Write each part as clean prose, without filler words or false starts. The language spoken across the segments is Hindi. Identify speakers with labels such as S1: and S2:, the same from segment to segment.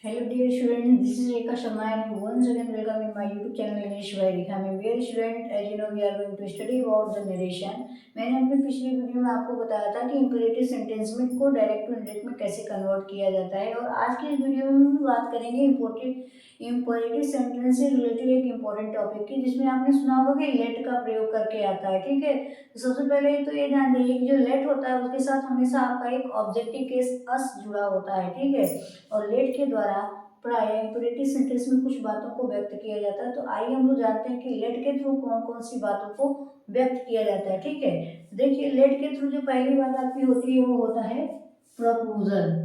S1: Hello dear students, this is Rekha Sharma and you once again welcome in my YouTube channel English by Rekha. मैं मेरे student as you know we are going to study about the narration. मैंने अपने पिछली वीडियो में आपको बताया था कि इम्पेरेटिव सेंटेंस में को डायरेक्ट टू इंडायरेक्ट में कैसे कन्वर्ट किया जाता है और आज की इस वीडियो में हम बात करेंगे इम्पेरेटिव सेंटेंस से रिलेटेड एक इम्पोर्टेंट टॉपिक की जिसमें आपने सुना होगा कि लेट का प्रयोग करके आता है। ठीक है, तो सबसे पहले तो ये ध्यान रखिए कि जो लेट होता है उसके साथ हमेशा आपका एक ऑब्जेक्टिव केस अस जुड़ा होता है। ठीक है, और लेट के द्वारा प्राय इम्पेरेटिव सेंटेंस में कुछ बातों को व्यक्त किया जाता है। तो आइए हम लोग जानते हैं कि लेट के थ्रू कौन कौन सी बातों को व्यक्त किया जाता है। ठीक है, देखिए लेट के थ्रू जो पहली बात आपकी होती है वो होता है प्रपोजल।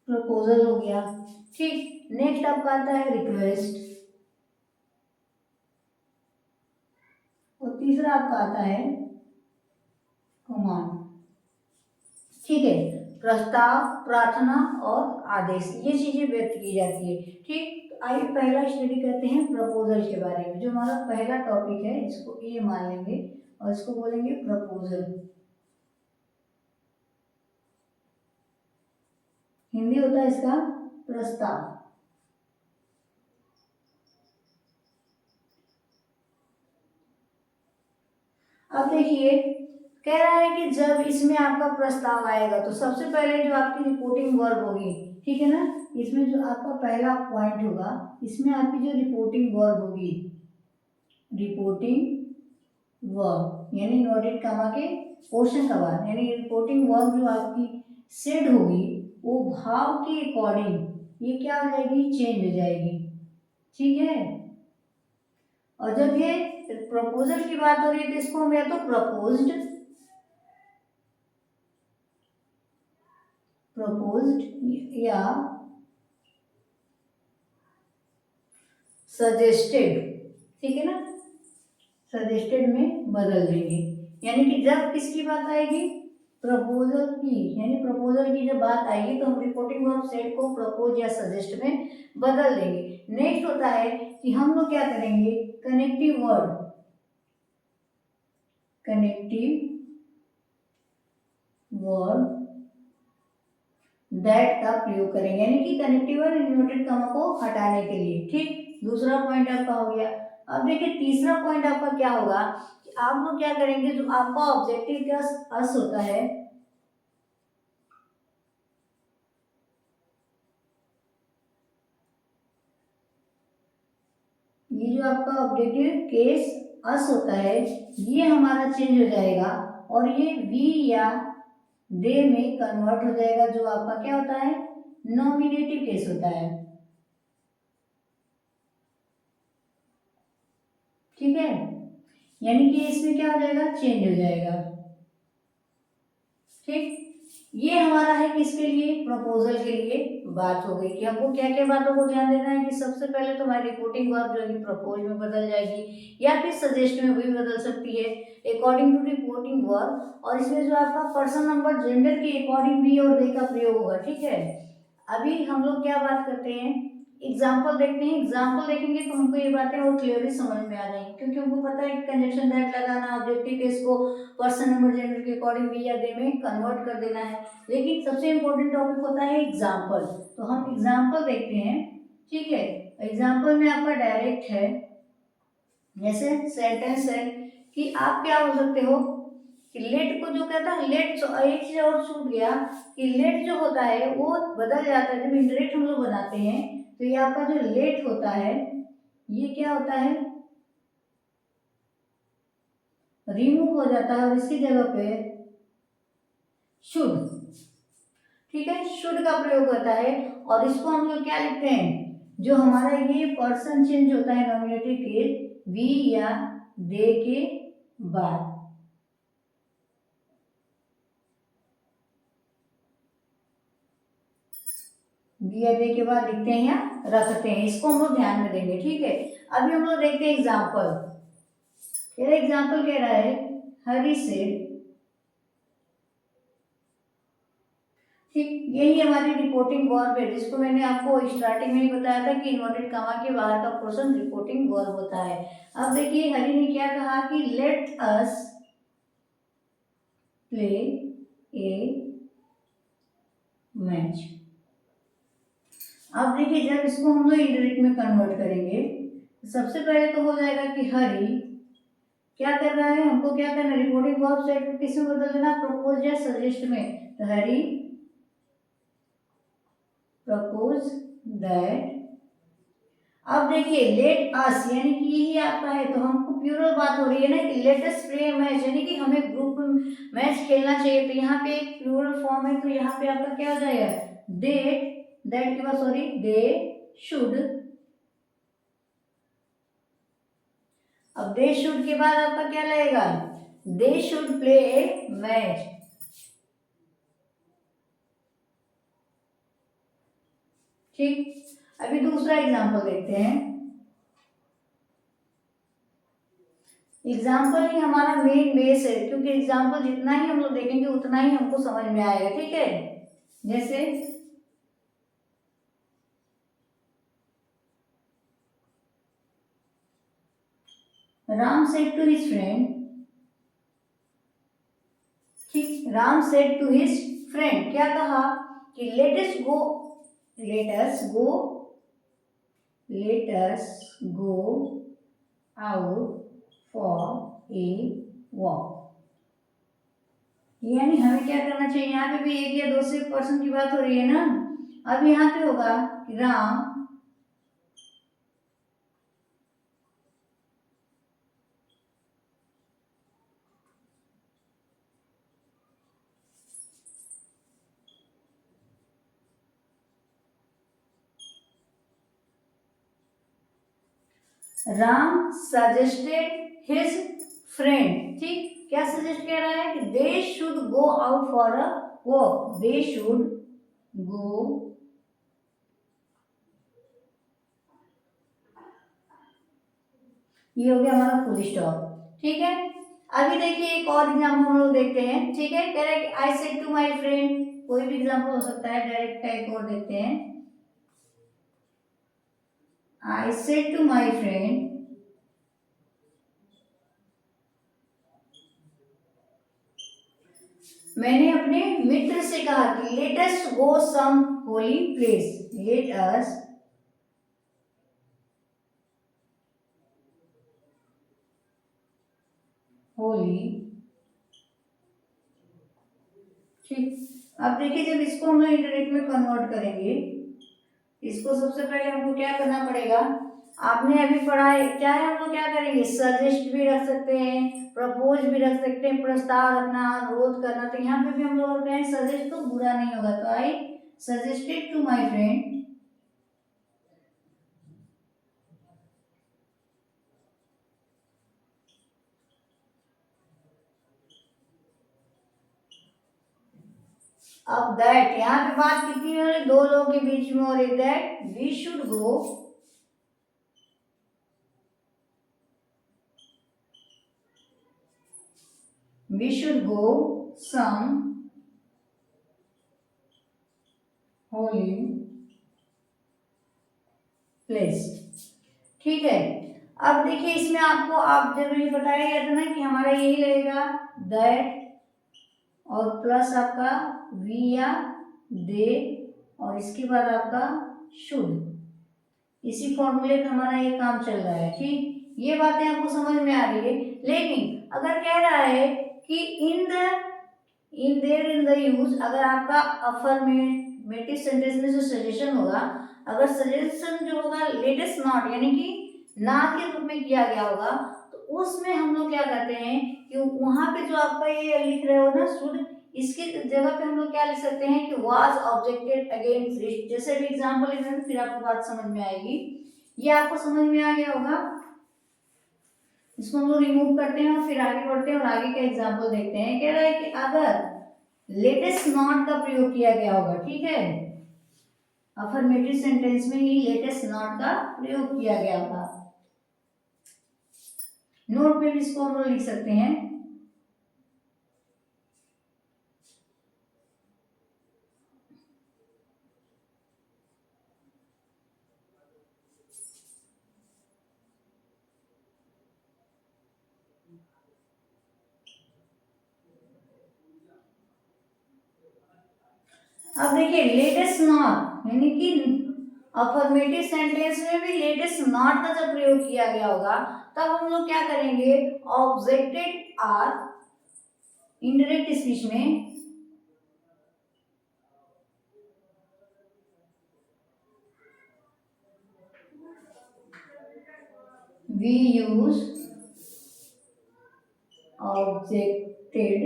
S1: प्रपोजल हो गया। ठीक, नेक्स्ट आपका आता है रिक्वेस्ट और तीसरा आपका आता है कमांड। ठीक है, प्रस्ताव, प्रार्थना और आदेश, ये चीजें व्यक्त की जाती है। ठीक, तो आइए पहला स्टडी करते हैं प्रपोजल के बारे में। जो हमारा पहला टॉपिक है इसको ये मान लेंगे और इसको बोलेंगे प्रपोजल। हिंदी होता है इसका प्रस्ताव। अब देखिए कह रहा है कि जब इसमें आपका प्रस्ताव आएगा तो सबसे पहले जो आपकी रिपोर्टिंग वर्ब होगी, ठीक है ना, इसमें जो आपका पहला पॉइंट होगा इसमें आपकी जो रिपोर्टिंग वर्ब होगी, रिपोर्टिंग वर्ब यानी इन्वर्टेड कॉमा के क्वेश्चन का बाद, यानी रिपोर्टिंग वर्ब जो आपकी सेड होगी वो भाव के अकॉर्डिंग ये क्या हो जाएगी, चेंज हो जाएगी। ठीक है, और जब ये प्रपोजल की बात हो रही है तो इसको हम या तो प्रपोज्ड या सजेस्टेड, ठीक है ना, सजेस्टेड में बदल देंगे। यानी कि जब किसकी बात आएगी, प्रपोजल की, यानी प्रपोजल की जब बात आएगी तो हम रिपोर्टिंग वर्ब सेड को प्रपोज या सजेस्ट में बदल देंगे। नेक्स्ट होता है कि हम लोग क्या करेंगे, connective word, connective word that का प्रयोग करेंगे, यानी कि कनेक्टिव और इन्वर्टेड कॉमा को हटाने के लिए। ठीक, दूसरा पॉइंट आपका हो गया। अब देखिए तीसरा पॉइंट आपका क्या होगा कि आप लोग क्या करेंगे, जो आपका ऑब्जेक्टिव का अस होता है, ये जो आपका ऑब्जेक्टिव केस अस होता है ये हमारा चेंज हो जाएगा और ये वी या दे में कन्वर्ट हो जाएगा, जो आपका क्या होता है, नॉमिनेटिव केस होता है। ठीक है, यानी कि इसमें क्या हो जाएगा, चेंज हो जाएगा। ठीक, ये हमारा है किसके लिए, प्रपोजल के लिए बात हो गई कि हमको क्या क्या बातों को ध्यान देना है कि सबसे पहले तो हमारी रिपोर्टिंग वर्ब जो है प्रपोज में बदल जाएगी या फिर सजेस्ट में भी बदल सकती है अकॉर्डिंग टू रिपोर्टिंग वर्ब, और इसमें जो आपका पर्सन नंबर जेंडर के अकॉर्डिंग भी और दे का प्रयोग होगा। ठीक है, अभी हम लोग क्या बात करते हैं, एग्जाम्पल देखते हैं। एग्जाम्पल देखेंगे तो हमको ये बातें और क्लियरली समझ में आ जाएंगी, क्योंकि हमको पता है कि कंजक्शन दैट लगाना, ऑब्जेक्टिव केस को पर्सन नंबर जेंडर के अकॉर्डिंग भी या दे में कन्वर्ट कर देना है। लेकिन सबसे इंपॉर्टेंट टॉपिक होता है एग्जाम्पल, तो हम एग्जाम्पल देखते हैं। ठीक है, एग्जाम्पल में आपका डायरेक्ट है, जैसे सेंटेंस है कि आप क्या बोल सकते हो कि लेट को जो कहता है, लेट एक चीज और छूट गया कि लेट जो होता है वो बदल जाता है जब इंडायरेक्ट हम लोग बनाते हैं। तो ये आपका जो लेट होता है ये क्या होता है, रिमूव हो जाता है और इसकी जगह पे शुड, ठीक है, शुड का प्रयोग होता है। और इसको हम लोग क्या लिखते हैं, जो हमारा ये पर्सन चेंज होता है नॉमिनेटिव के वी या दे के बाद, वी या दे के बाद लिखते हैं या रखते हैं, इसको हम लोग ध्यान में देंगे। ठीक है, अभी हम लोग देखते हैं एग्जाम्पल। एग्जाम्पल कह रहा है हरी से, ठीक, यही हमारी रिपोर्टिंग वर्ब है जिसको मैंने आपको स्टार्टिंग में ही बताया था कि इन्वर्टेड कॉमा के बाहर का पोर्शन रिपोर्टिंग वर्ब होता है। अब देखिए हरी ने क्या कहा कि लेट अस प्ले ए मैच। अब देखिए जब इसको हम लोग इंडायरेक्ट में कन्वर्ट करेंगे, सबसे पहले तो हो जाएगा कि हरी क्या कर रहा है, हमको क्या करना है, रिपोर्टिंग वर्ब सेट को किस में बदल देना, प्रपोज या सजेस्ट में। तो हरी प्रपोज दैट। अब देखिए लेट अस यानी कि यही आपका है, तो हमको प्लूरल बात हो रही है ना कि लेट अस प्ले मैच, यानी कि हमें ग्रुप मैच खेलना चाहिए। तो यहाँ पे एक प्लूरल फॉर्म है, तो यहाँ पे आपका क्या हो जाएगा, दैट के बाद सॉरी दे शुड। अब दे शुड के बाद आपका क्या लगेगा, they should play A match. ठीक, अभी दूसरा एग्जांपल देखते हैं। एग्जाम्पल ही हमारा मेन बेस है, क्योंकि एग्जाम्पल जितना ही हम लोग देखेंगे उतना ही हमको समझ में आएगा। ठीक है, जैसे Ram said to his friend. ठीक, Ram said to his friend, क्या कहा कि let us go out for a walk. यानी हमें क्या करना चाहिए, यहाँ पे भी एक या दो से पर्सन की बात हो रही है ना। अब यहाँ पे होगा कि राम सजेस्टेड हिज फ्रेंड। ठीक, क्या सजेस्ट कर रहा है कि दे should go out for a walk, they should गो, ये हो गया हमारा फुल स्टॉप। ठीक है, अभी देखिए एक और एग्जाम्पल हम लोग देखते हैं। ठीक है, कह रहा है कि I said to my friend, कोई भी एग्जाम्पल हो सकता है, डायरेक्ट का एक और देखते हैं। I said to my friend, मैंने अपने मित्र से कहा कि let us go some holy place, let us holy. ठीक, अब देखिए जब इसको हम लोग इंटरनेट में कन्वर्ट करेंगे, इसको सबसे पहले हमको क्या करना पड़ेगा, आपने अभी पढ़ा है, चाहे हम लोग क्या करेंगे, सजेस्ट भी रख सकते हैं, प्रपोज भी रख सकते हैं, प्रस्ताव रखना, अनुरोध करना। तो यहाँ पे भी हम लोग कहें सजेस्ट, तो बुरा नहीं होगा। तो I suggested to my friend, अब दैट, यहाँ पे बात कितनी हो रही, दो लोगों के बीच में हो रही, that we should go, we should go some holy place। ठीक है, अब देखिए इसमें आपको आप जब ये बताया गया था ना कि हमारा यही रहेगा दैट और प्लस आपका वी या दे और इसके बाद आपका शुड, इसी फॉर्मूले पे हमारा ये काम चल रहा है। ठीक, ये बातें आपको समझ में आ रही है। लेकिन अगर कह रहा है कि इन द यूज, अगर आपका अफर्मेटिव सेंटेंस में जो सजेशन होगा, अगर सजेशन जो होगा लेटेस्ट नॉट यानी कि ना के रूप में किया गया होगा, तो उसमें हम लोग क्या करते हैं कि वहां पे जो आपका ये लिख रहे हो ना शुड, इसकी जगह पे हम लोग क्या लिख सकते हैं कि वाज ऑब्जेक्टेड अगेंस्ट रिच। जैसे भी एग्जांपल लिख रहे हैं, फिर आपको बात समझ में आएगी। ये आपको समझ में आ गया होगा। इसको हम लोग रिमूव करते हैं और फिर आगे बढ़ते हैं और आगे का एग्जांपल देखते हैं। कह रहा है कि अगर लेटेस्ट नॉट का प्रयोग किया गया होगा, ठीक है, अफर्मेटिव सेंटेंस में ही लेटेस्ट नॉट का प्रयोग किया गया होगा। नोट पे भी इसको हम लोग लिख सकते हैं। अब देखिए लेट अस नॉट, यानी कि अफर्मेटिव सेंटेंस में भी लेट अस नॉट का जब प्रयोग किया गया होगा तब हम लोग क्या करेंगे, ऑब्जेक्टेड आर इनडायरेक्ट स्पीच में we use objected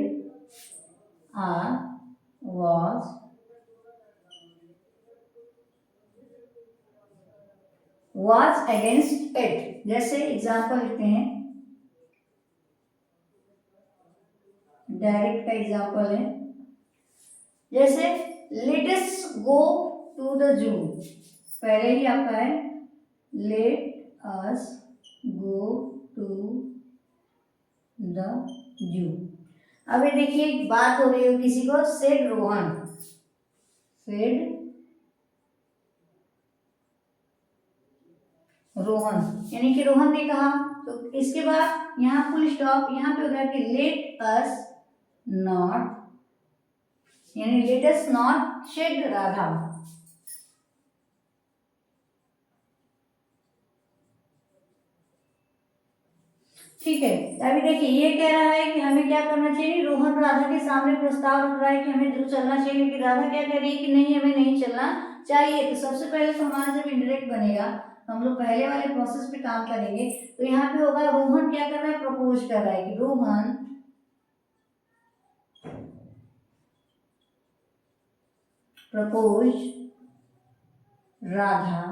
S1: are, was against it। जैसे एग्जाम्पल लिखते हैं, डायरेक्ट का एग्जाम्पल है, जैसे let us go to the zoo, पहले ही आपका है let us go to the zoo. अभी देखिए एक बात हो रही है किसी को, सेड रोहन, सेड रोहन, यानी कि रोहन ने कहा, तो इसके बाद यहाँ फुल स्टॉप, यहाँ पे हो गया कि लेट अस नॉट, यानी let us not shed Radha. ठीक है, अभी देखिए ये कह रहा है कि हमें क्या करना चाहिए, रोहन राधा के सामने प्रस्ताव रख रहा है कि हमें जो चलना चाहिए, लेकिन राधा क्या कह रही है कि नहीं हमें नहीं चलना चाहिए। तो सबसे पहले तो हमारा जब इंडायरेक्ट बनेगा तो हम लोग पहले वाले प्रोसेस पे काम करेंगे। तो यहाँ पे होगा रोहन क्या कर रहा है, प्रपोज कर रहा है कि Rohan propose Radha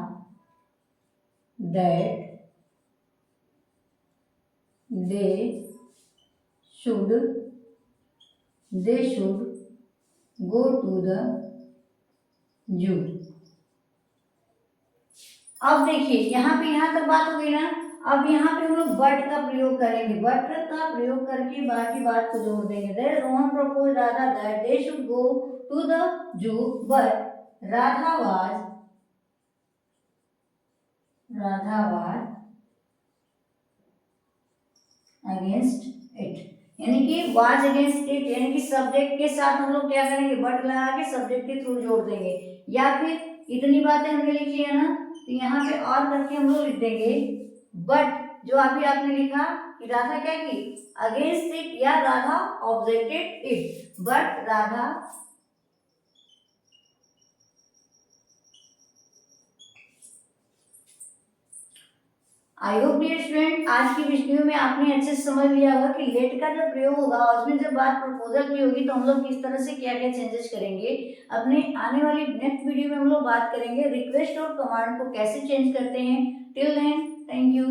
S1: that they should go to the zoo। अब देखिए यहाँ पे, यहाँ तक बात हो गई ना, अब यहाँ पे हम लोग बट का प्रयोग करेंगे, बट का प्रयोग करके बाकी बात को जोड़ देंगे। Rohan propose Radha that they should go to the zoo but Radha was against it, यानी कि वाज अगेंस्ट इट, यानी कि सब्जेक्ट के साथ हम लोग क्या करेंगे, बट लगा के सब्जेक्ट के थ्रू जोड़ देंगे। या फिर इतनी बातें हमने लिख ली है ना, तो यहाँ पे और करके हम लोग लिख देंगे बट जो अभी आपने लिखा कि राधा क्या की, अगेंस्ट इट, या Radha objected it, but Radha I hope dear student आज की वीडियो में आपने अच्छे से समझ लिया होगा कि लेट का जब प्रयोग होगा उसमें जब बात प्रपोजल की होगी तो हम लोग किस तरह से क्या क्या चेंजेस करेंगे। अपने आने वाली नेक्स्ट वीडियो में हम लोग बात करेंगे रिक्वेस्ट और कमांड को कैसे चेंज करते हैं। Till then thank you.